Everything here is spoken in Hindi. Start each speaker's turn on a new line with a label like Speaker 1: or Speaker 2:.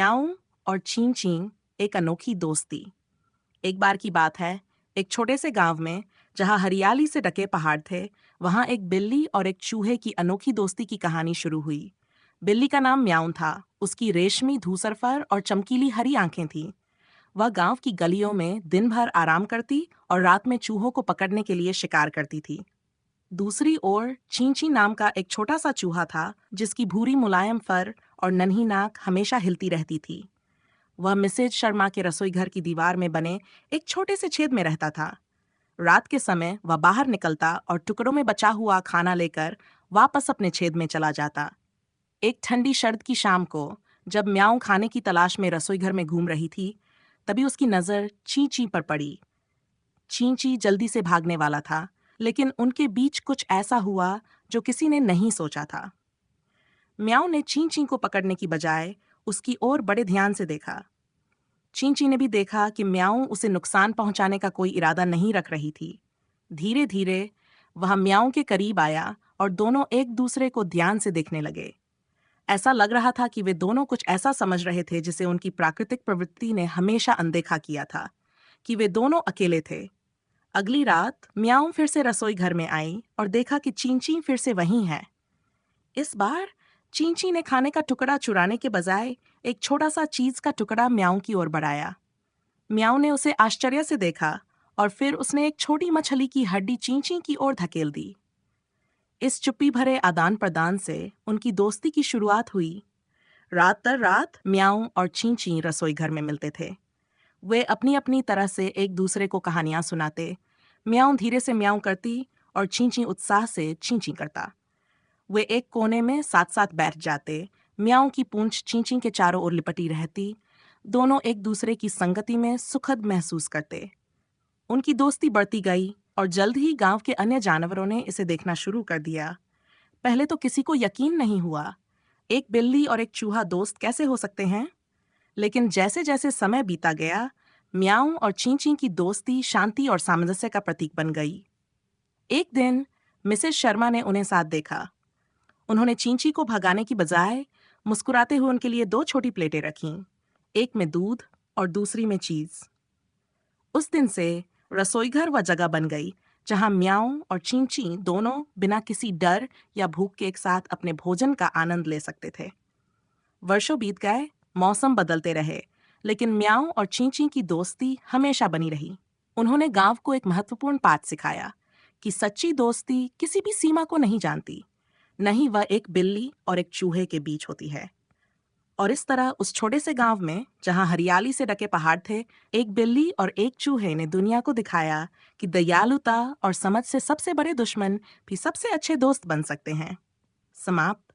Speaker 1: म्याऊं और चीं चीं एक अनोखी दोस्ती। एक बार की बात है, एक छोटे से गांव में जहां हरियाली से ढके पहाड़ थे, वहां एक बिल्ली और एक चूहे की अनोखी दोस्ती की कहानी शुरू हुई। बिल्ली का नाम म्याऊं था। उसकी रेशमी धूसर फर और चमकीली हरी आंखें थीं। वह गांव की गलियों में दिन भर आराम करती और रात में चूहों को पकड़ने के लिए शिकार करती थी। दूसरी ओर चींची नाम का एक छोटा सा चूहा था, जिसकी भूरी मुलायम फर और नन्ही नाक हमेशा हिलती रहती थी। वह मिसेज शर्मा के रसोई घर की दीवार में बने एक छोटे से छेद में रहता था। रात के समय वह बाहर निकलता और टुकड़ों में बचा हुआ खाना लेकर वापस अपने छेद में चला जाता। एक ठंडी शरद की शाम को, जब म्याऊं खाने की तलाश में रसोई घर में घूम रही थी, तभी उसकी नजर ची ची पर पड़ी। ची ची जल्दी से भागने वाला था, लेकिन उनके बीच कुछ ऐसा हुआ जो किसी ने नहीं सोचा था। म्याऊं ने ची ची को पकड़ने की बजाय उसकी ओर बड़े ध्यान से देखा। चींची ने भी देखा कि म्याऊं उसे नुकसान पहुंचाने का कोई इरादा नहीं रख रही थी। धीरे धीरे वह म्याऊं के करीब आया और दोनों एक दूसरे को ध्यान से देखने लगे। ऐसा लग रहा था कि वे दोनों कुछ ऐसा समझ रहे थे जिसे उनकी प्राकृतिक प्रवृत्ति ने हमेशा अनदेखा किया था, कि वे दोनों अकेले थे। अगली रात म्याऊं फिर से रसोई घर में आई और देखा कि चींची फिर से वहीं है। इस बार चींची ने खाने का टुकड़ा चुराने के बजाय एक छोटा सा चीज का टुकड़ा म्याऊं की ओर बढ़ाया। म्याऊं ने उसे आश्चर्य से देखा और फिर उसने एक छोटी मछली की हड्डी चींची की ओर धकेल दी। इस चुप्पी भरे आदान प्रदान से उनकी दोस्ती की शुरुआत हुई। रात दर रात म्याऊं और चींची रसोई घर में मिलते थे। वे अपनी अपनी तरह से एक दूसरे को कहानियां सुनाते। म्याऊं धीरे से म्याऊं करती और चींची उत्साह से चींची करता। वे एक कोने में साथ साथ बैठ जाते। म्याऊं की पूंछ चींची के चारों ओर लिपटी रहती। दोनों एक दूसरे की संगति में सुखद महसूस करते। उनकी दोस्ती बढ़ती गई और जल्द ही गांव के अन्य जानवरों ने इसे देखना शुरू कर दिया। पहले तो किसी को यकीन नहीं हुआ, एक बिल्ली और एक चूहा दोस्त कैसे हो सकते हैं? लेकिन जैसे जैसे समय बीता गया, म्याऊं और चींची की दोस्ती शांति और सामंजस्य का प्रतीक बन गई। एक दिन मिसेस शर्मा ने उन्हें साथ देखा। उन्होंने चींची को भगाने की बजाय मुस्कुराते हुए उनके लिए 2 छोटी प्लेटें रखीं, एक में दूध और दूसरी में चीज। उस दिन से रसोईघर वह जगह बन गई जहां म्याऊं और चींची दोनों बिना किसी डर या भूख के एक साथ अपने भोजन का आनंद ले सकते थे। वर्षों बीत गए, मौसम बदलते रहे, लेकिन म्याऊं और चींची की दोस्ती हमेशा बनी रही। उन्होंने गांव को एक महत्वपूर्ण पाठ सिखाया कि सच्ची दोस्ती किसी भी सीमा को नहीं जानती, न ही वह एक बिल्ली और एक चूहे के बीच होती है। और इस तरह उस छोटे से गांव में, जहां हरियाली से ढके पहाड़ थे, एक बिल्ली और एक चूहे ने दुनिया को दिखाया कि दयालुता और समझ से सबसे बड़े दुश्मन भी सबसे अच्छे दोस्त बन सकते हैं। समाप्त।